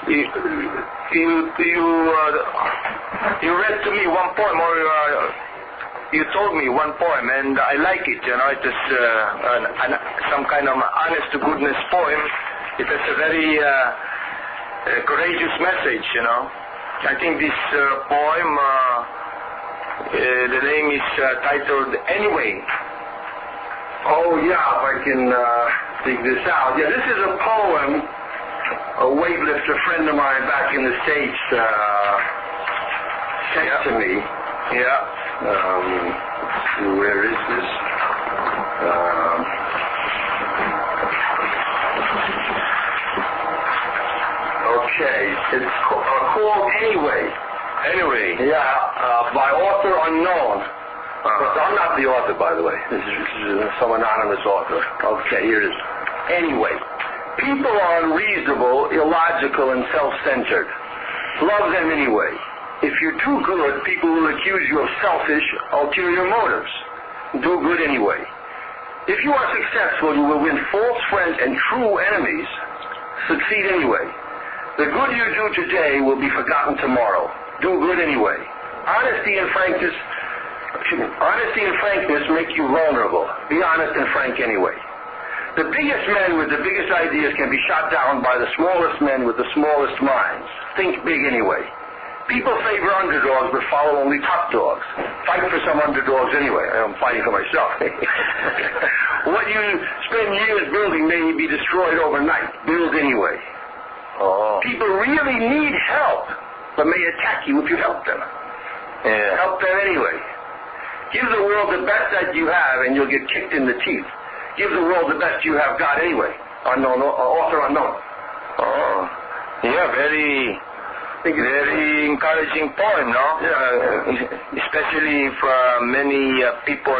you read to me one poem, or you told me one poem, and I like it. You know, it is some kind of honest to goodness poem. It has a very courageous message. You know, I think this poem, the name is titled Anyway. Oh yeah, if I can dig this out. Yeah, this is a poem a weightlifter friend of mine back in the States sent to me. Yeah. Let's see, where is this? Okay, it's called Anyway. Anyway. Yeah, by author unknown. But I'm not the author, by the way. This is some anonymous author. Okay, here it is. Anyway. People are unreasonable, illogical, and self-centered. Love them anyway. If you're too good, people will accuse you of selfish, ulterior motives. Do good anyway. If you are successful, you will win false friends and true enemies. Succeed anyway. The good you do today will be forgotten tomorrow. Do good anyway. Honesty and frankness make you vulnerable. Be honest and frank anyway. The biggest men with the biggest ideas can be shot down by the smallest men with the smallest minds. Think big anyway. People favor underdogs but follow only top dogs. Fight for some underdogs anyway. I'm fighting for myself. What you spend years building may be destroyed overnight. Build anyway. Oh. People really need help, but may attack you if you help them. Yeah. Help them anyway. Give the world the best that you have and you'll get kicked in the teeth. Give the world the best you have got anyway. Unknown, author unknown. Oh, yeah, very encouraging poem, no? Yeah. Especially if many people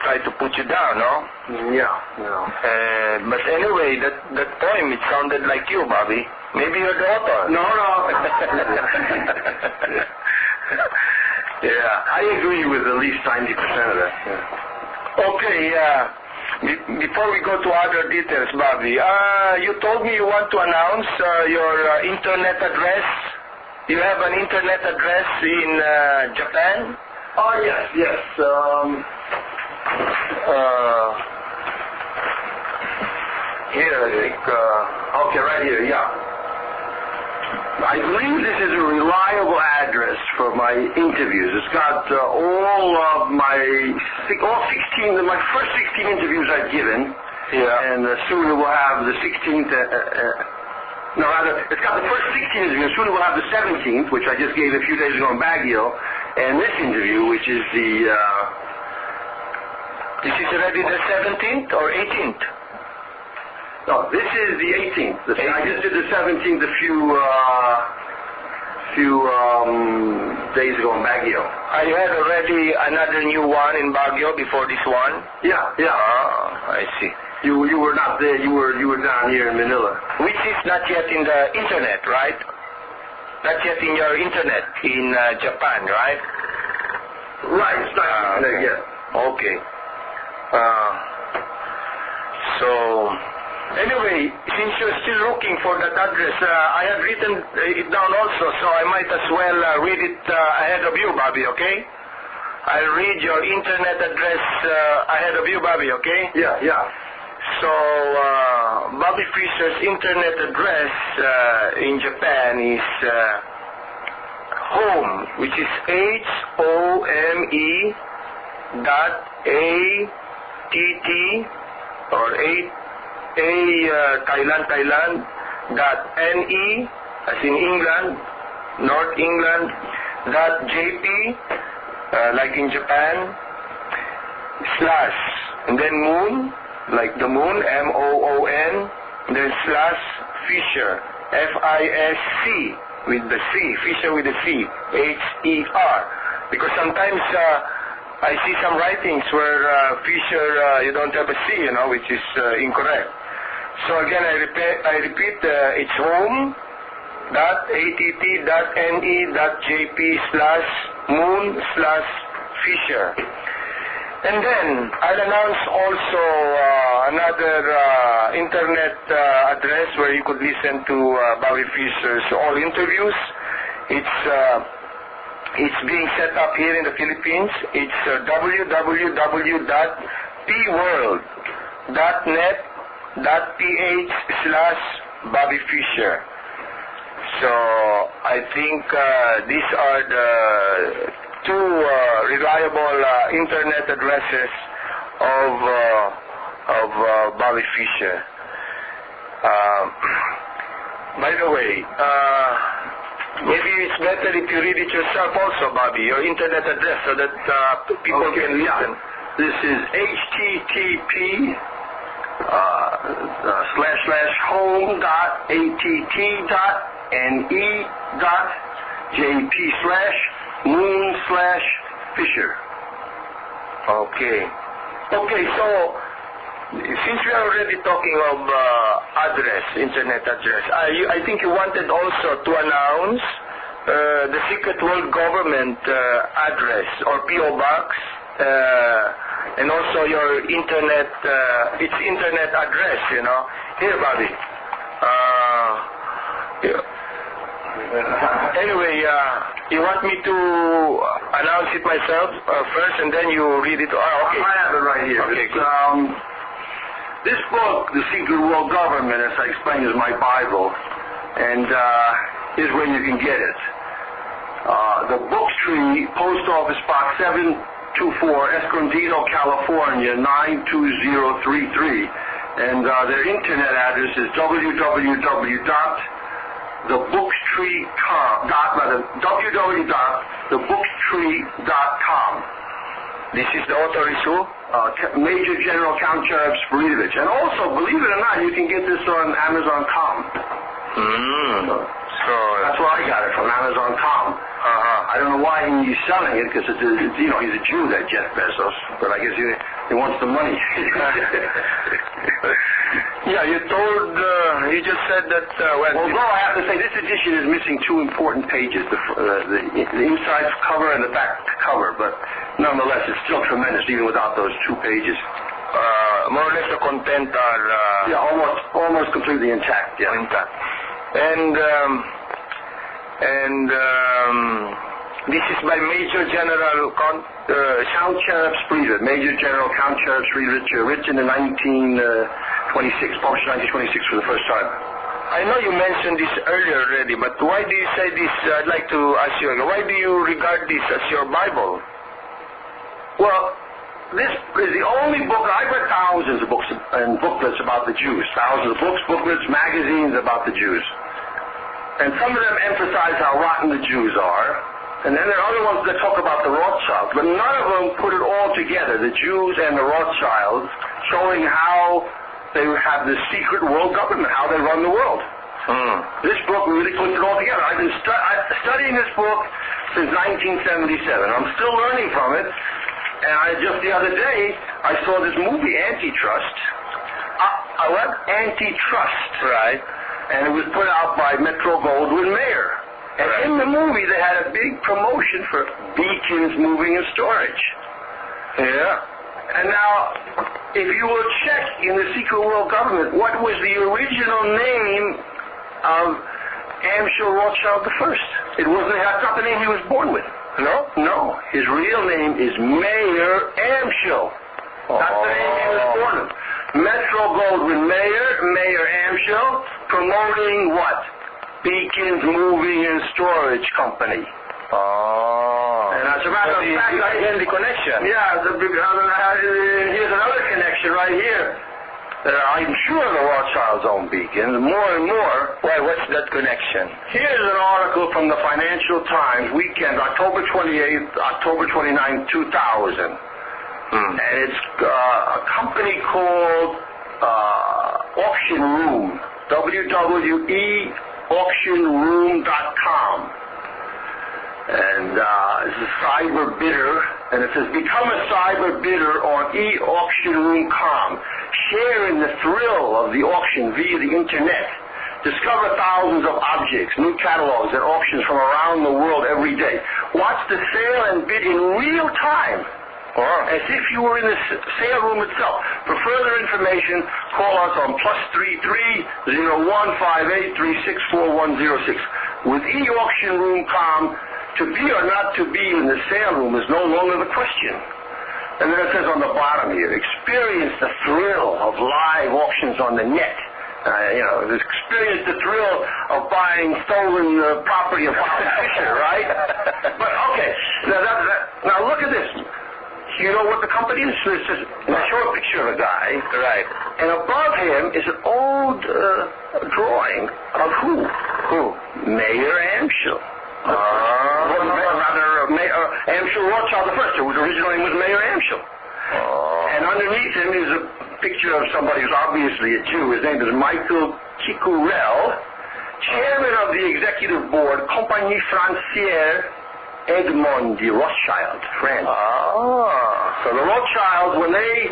try to put you down, no? Yeah. But anyway, that poem, it sounded like you, Bobby. Maybe you're the author. No. Yeah. I agree with at least 90% of that. Yeah. Okay, before we go to other details, Bobby, you told me you want to announce your internet address. You have an internet address in Japan? Oh, yes. Here, I think. Okay, right here, yeah. I believe this is a reliable address for my interviews. It's got all of my first 16 interviews I've given. Yeah. And soon it will have the 16th. It's got the first 16 interviews. Soon it will have the 17th, which I just gave a few days ago in Baguio, and this interview, which is the. This is already the 17th or 18th? No, this is the 18th. I just did the 17th a few days ago in Baguio. You had already another new one in Baguio before this one? Yeah. I see. You were not there. You were down here in Manila. Which is not yet in the internet, right? Not yet in your internet in Japan, right? Right. It's not there yet. Okay. Anyway, since you're still looking for that address, I have written it down also, so I might as well read it ahead of you, Bobby, okay? I'll read your internet address ahead of you, Bobby, okay? Yeah. So, Bobby Fischer's internet address in Japan is home, which is HOME.ATT or Thailand .NE as in England, North England .JP like in Japan / and then moon like the moon MOON, then / Fischer FISC with the C, Fischer with the C, HER, because sometimes I see some writings where Fischer you don't have a C, which is incorrect. So again, I repeat, it's home.att.ne.jp / moon / Fischer. And then I'll announce also another internet address where you could listen to Bobby Fischer's all interviews. It's being set up here in the Philippines. It's www.pworld.net.ph/Bobby Fischer. So I think these are the two reliable internet addresses of Bobby Fischer. By the way, maybe it's better if you read it yourself also, Bobby, your internet address, so that people can listen. This is http://home.att.ne.jp/moon/Fischer. Okay. Okay, so since we are already talking of internet address, I think you wanted also to announce the Secret World Government address or PO Box, and also your internet, its internet address, you know. Here, Bobby. Anyway, you want me to announce it myself first, and then you read it? Okay. I have it right here. Okay, this book, The Secret World Government, as I explained, is my Bible, and here's where you can get it. The Books Tree, Post Office Box 724, Escondido, California, 92033, and their internet address is www.thebookstree.com. This is the author is who? Major General Count Cherub Sprievich. And also, believe it or not, you can get this on Amazon.com. So that's where I got it, from Amazon.com. I don't know why he's selling it, because it's he's a Jew, that Jeff Bezos, but I guess he wants the money. Yeah, you just said that... Although I have to say, this edition is missing two important pages, the inside cover and the back cover, but nonetheless, it's still tremendous, even without those two pages. More or less the content are... almost completely intact, yeah. Intact. And this is by Major General Count Cherub Sprievich, Major General Count Cherub Sprievich, written in 1926, published in 1926 for the first time. I know you mentioned this earlier already, but why do you say this? I'd like to ask you again. Why do you regard this as your Bible? Well, this is the only book. I've read thousands of books and booklets about the Jews. Thousands of books, booklets, magazines about the Jews. And some of them emphasize how rotten the Jews are. And then there are other ones that talk about the Rothschilds. But none of them put it all together, the Jews and the Rothschilds, showing how they have this secret world government, how they run the world. This book really puts it all together. I've been studying this book since 1977. I'm still learning from it. And just the other day, I saw this movie, Antitrust. What? Antitrust. Right. And it was put out by Metro-Goldwyn-Mayer. And in the movie, they had a big promotion for Beacons Moving and Storage. Yeah. And now, if you will check in the Secret World Government, what was the original name of Amschel Rothschild I? That's not the name he was born with. No? No. His real name is Mayer Amschel. That's the name he was born with. Metro-Goldwyn-Mayer, Mayer Amschel, promoting what? Beacons Moving and Storage Company. And as a matter of fact, the connection. Yeah, here's another connection right here. I'm sure the Rothschilds own Beacons, more and more. Why, what's that connection? Here's an article from the Financial Times, weekend, October 28th, October 29th, 2000. And it's a company called Auction Room, www.auctionroom.com. And it's a cyber bidder, and it says, become a cyber bidder on eAuctionroom.com. Share in the thrill of the auction via the internet. Discover thousands of objects, new catalogs, and auctions from around the world every day. Watch the sale and bid in real time As if you were in the sale room itself. For further information, call us on +33-0158-364106. With eAuctionRoom.com, to be or not to be in the sale room is no longer the question. And then it says on the bottom here, experience the thrill of live auctions on the net. Experience the thrill of buying stolen property of Bobby Fischer, right? But okay, now look at this. You know what the company is? They show a picture of a guy. Right. And above him is an old drawing of who? Who? Mayor Amschel. Amschel Rothschild I, whose original name was Mayor Amschel. And underneath him is a picture of somebody who's obviously a Jew. His name is Michael Kikurel, chairman of the executive board, Compagnie Financière Edmond de Rothschild, France. So the Rothschilds, when they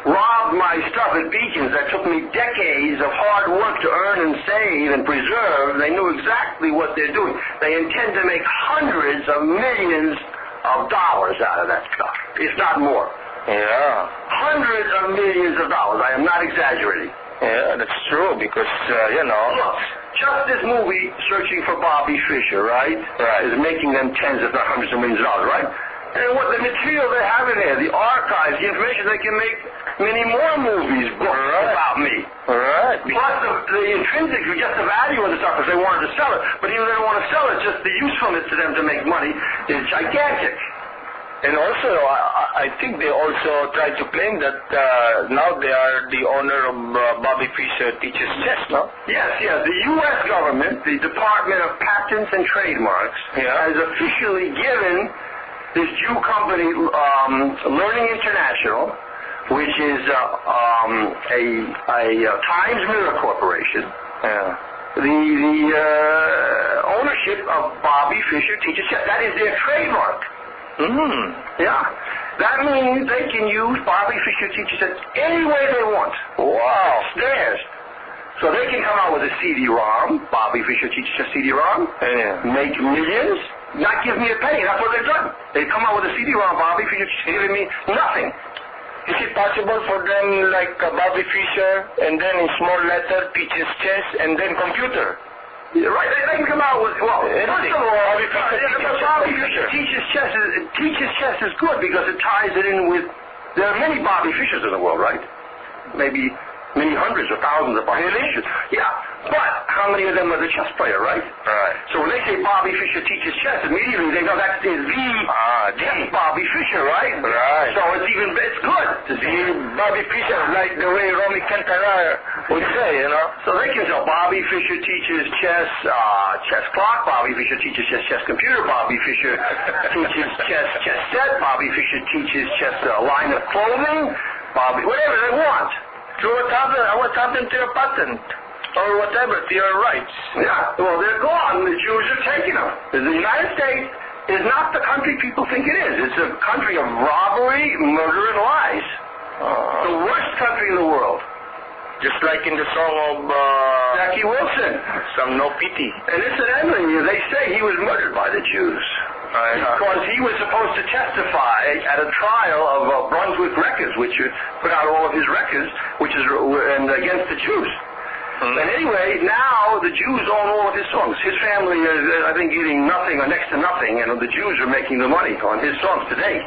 robbed my stuff at Beacons that took me decades of hard work to earn and save and preserve, they knew exactly what they're doing. They intend to make hundreds of millions of dollars out of that stuff, if not more. Yeah. Hundreds of millions of dollars. I am not exaggerating. Yeah, that's true because, Look, just this movie, Searching for Bobby Fischer, right? Is making them tens if not hundreds of millions of dollars, right? And what the material they have in there, the archives, the information, they can make many more movies, books about me. Right. Plus the intrinsic, just the value of the stuff if they wanted to sell it. But even if they don't want to sell it, just the usefulness to them to make money is gigantic. And also, I think they also try to claim that now they are the owner of Bobby Fischer Teaches Chess, no? Yes. The U.S. government, the Department of Patents and Trademarks, has officially given this Jew company, Learning International, which is a Times Mirror Corporation, the ownership of Bobby Fischer Teaches Chess. That is their trademark. That means they can use Bobby Fischer Teaches Chess any way they want. Wow. It's theirs. So they can come out with a CD-ROM, Bobby Fischer Teaches Chess CD-ROM, make millions, not give me a penny. That's what they've done. They come out with a CD-ROM, Bobby Fischer giving me nothing. Is it possible for them like Bobby Fischer and then in small letter Teaches Chess and then computer? Right, they can come out with, first of all, Bobby Fischer Teaches Chess is good because it ties it in with, there are many Bobby Fischers in the world, right? Maybe many hundreds or thousands of Bobby Fischers. Yeah, but how many of them are the chess player, right? Right. So when they say Bobby Fischer Teaches Chess, immediately they know that is the Bobby Fischer, right? Right. So it's good to see Bobby Fischer, like the way Romy Cantara would say, So they can tell Bobby Fischer Teaches Chess, chess clock, Bobby Fischer Teaches chess computer, Bobby Fischer teaches chess set, Bobby Fischer teaches chess line of clothing, whatever they want. So what happened to your patent? Or whatever, to your rights? Yeah, well, they're gone. The Jews are taking them. The United States is not the country people think it is. It's a country of robbery, murder, and lies. The worst country in the world. Just like in the song of Jackie Wilson. Some No Pity. And incidentally, they say he was murdered by the Jews. Because he was supposed to testify at a trial of Brunswick Records, which put out all of his records, and against the Jews. And anyway, now the Jews own all of his songs. His family is, I think, getting nothing or next to nothing, and the Jews are making the money on his songs today.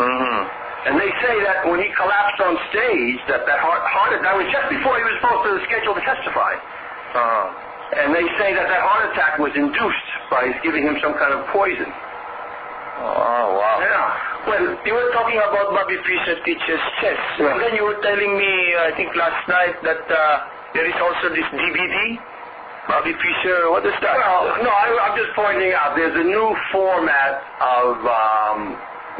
And they say that when he collapsed on stage, that heart attack was just before he was supposed to schedule to testify. And they say that heart attack was induced by giving him some kind of poison. Oh, wow. Yeah. Well, you were talking about Bobby Fischer Teaches Chess. And then you were telling me, I think last night, that there is also this DVD. Bobby Fischer, what is that? Well, no, I'm just pointing out there's a new format of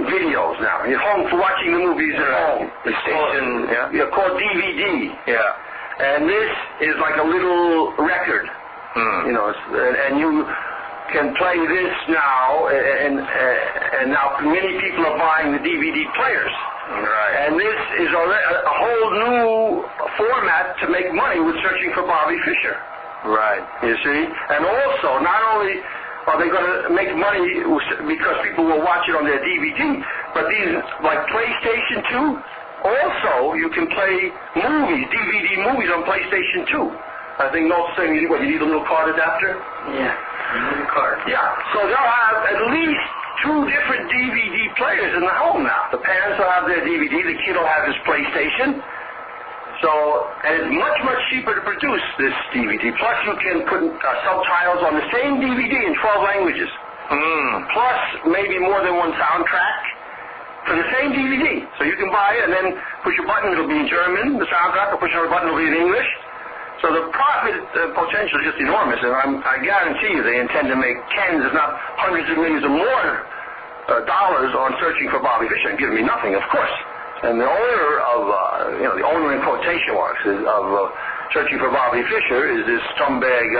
videos now. You're home for watching the movies at home. The station, called DVD. Yeah. And this is like a little record. And you can play this now, and now many people are buying the DVD players. Right. And this is a whole new format to make money with Searching for Bobby Fischer. Right. You see? And also, not only are they going to make money because people will watch it on their DVD, But these, like PlayStation 2, also you can play movies, DVD movies on PlayStation 2. I think Noel's saying, what, you need a little card adapter? Yeah, you need a card. Yeah, so they'll have at least 2 different DVD players in the home now. The parents will have their DVD, the kid will have his PlayStation. So, and it's much, much cheaper to produce this DVD. Plus you can put subtitles on the same DVD in 12 languages. Plus maybe more than one soundtrack for the same DVD. So you can buy it and then push a button, it'll be in German, the soundtrack, or push another button, it'll be in English. So the profit potential is just enormous, and I guarantee you they intend to make tens, if not hundreds of millions or more dollars on searching for Bobby Fischer, and giving me nothing, of course. And the owner of, the owner in quotation marks of searching for Bobby Fischer is this scumbag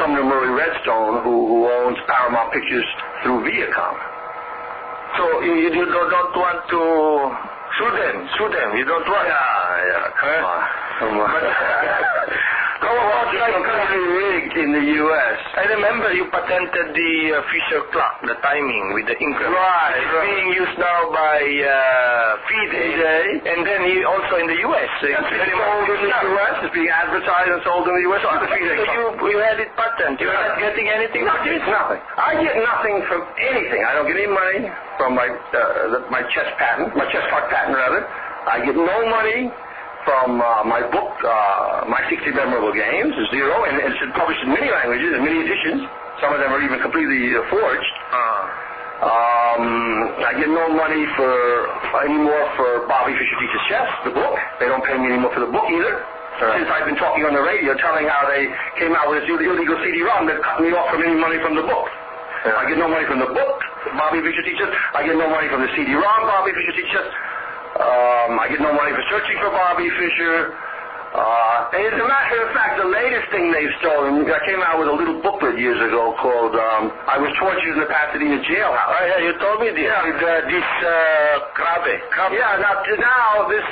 Sumner Murray Redstone, who owns Paramount Pictures through Viacom. So you don't want to sue them. You don't want. Yeah. Come on. How about country rigged in the U.S.? I remember you patented the Fischer clock, the timing with the increment. Right. It's being used now by FIDE, and then also in the U.S. It's being sold in the U.S. It's being advertised and sold in the U.S. So you had it patented. You're not getting anything? No, there's nothing. I get nothing from anything. I don't get any money from my chess clock patent, rather. I get no money from my book, My 60 Memorable Games, zero, and it's published in many languages, in many editions. Some of them are even completely forged. I get no money anymore for Bobby Fischer Teaches Chess, the book. They don't pay me anymore for the book either. Since I've been talking on the radio telling how they came out with this illegal CD-ROM that cut me off from any money from the book. I get no money from the book, Bobby Fischer Teaches. I get no money from the CD-ROM, Bobby Fischer Teaches. I get no money for searching for Bobby Fischer. And as a matter of fact, the latest thing they've stolen, I came out with a little booklet years ago called I Was Tortured in the Pasadena Jailhouse. Oh, yeah, you told me this. Yeah. With this Krabbe. Yeah, now this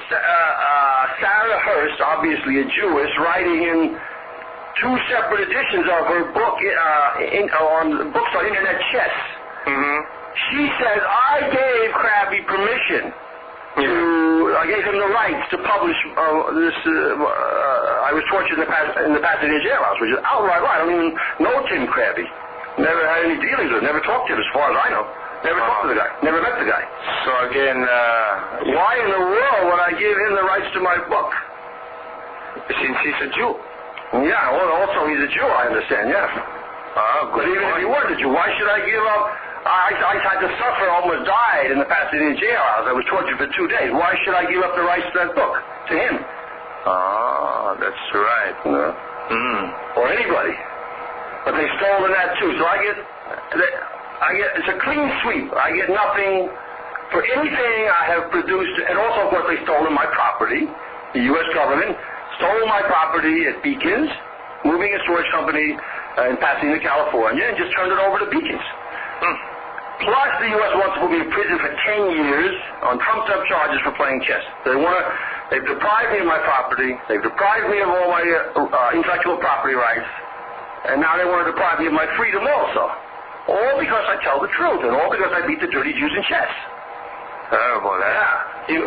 Sarah Hurst, obviously a Jewess, writing in 2 separate editions of her book on books on Internet chess. She says, I gave Krabbe permission. I gave him the rights to publish this. I Was Tortured in the Pasadena Jailhouse, which is outright lie. I don't even know Tim Krabbe. Never had any dealings with him. Never talked to him, as far as I know. Never talked to the guy. Never met the guy. So again, why in the world would I give him the rights to my book? Since he's a Jew. Yeah. Well, also he's a Jew. I understand. Yeah. But even if he weren't a Jew, why should I give up? I had to suffer, almost died in the Pasadena jailhouse. I was tortured for 2 days. Why should I give up the rights to that book to him? That's right. Or anybody. But they've stolen that too. So I get. It's a clean sweep. I get nothing for anything I have produced, and also, of course, they've stolen my property. The U.S. government stole my property at Beacons, moving and storage company in Pasadena, California, and just turned it over to Beacons. Plus, the U.S. wants to put me in prison for 10 years on trumped-up charges for playing chess. They've deprived me of my property. They've deprived me of all my intellectual property rights. And now they want to deprive me of my freedom also. All because I tell the truth, and all because I beat the dirty Jews in chess. Terrible, yeah.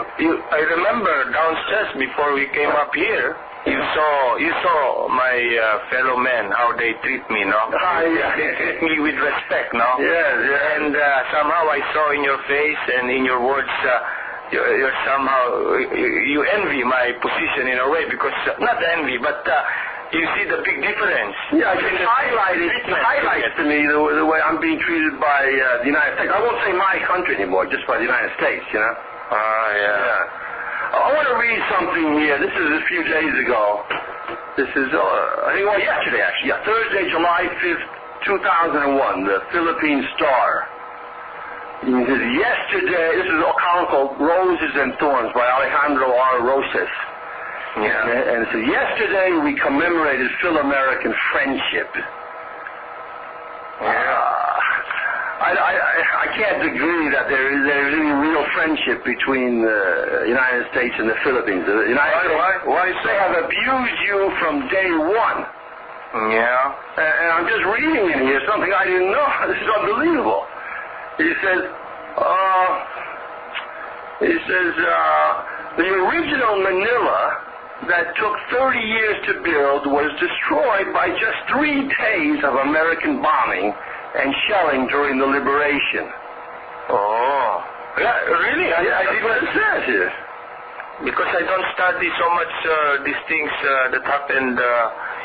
I remember downstairs before we came up here, you saw my fellow men, how they treat me, no? They treat me with respect, no? Yes. And somehow I saw in your face and in your words, you're somehow, you envy my position in a way, because, not envy, but you see the big difference. Yeah, it highlights to me the way I'm being treated by the United States. I won't say my country anymore, just by the United States, you know? Yeah. I want to read something here. This is a few days ago. This is, yesterday actually. Yeah, Thursday, July 5th, 2001, the Philippine Star. It says, yesterday, this is a column called Roses and Thorns by Alejandro R. Roses. Yeah. And it says, yesterday we commemorated Phil-American friendship. I can't agree that there is any real friendship between the United States and the Philippines. Why they have abused you from day one. Yeah. And I'm just reading in here something I didn't know. This is unbelievable. He says, It says, the original Manila that took 30 years to build was destroyed by just 3 days of American bombing and shelling during the liberation. Oh. Yeah, really? I see what it says here. Because I don't study so much these things that happened.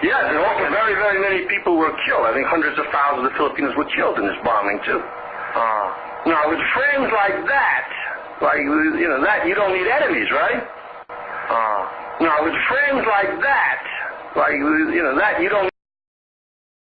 Yes, and also very, very many people were killed. I think hundreds of thousands of Filipinos were killed in this bombing, too. Now, with friends like that, that, you don't need enemies, right? Now, with friends like that, that, you don't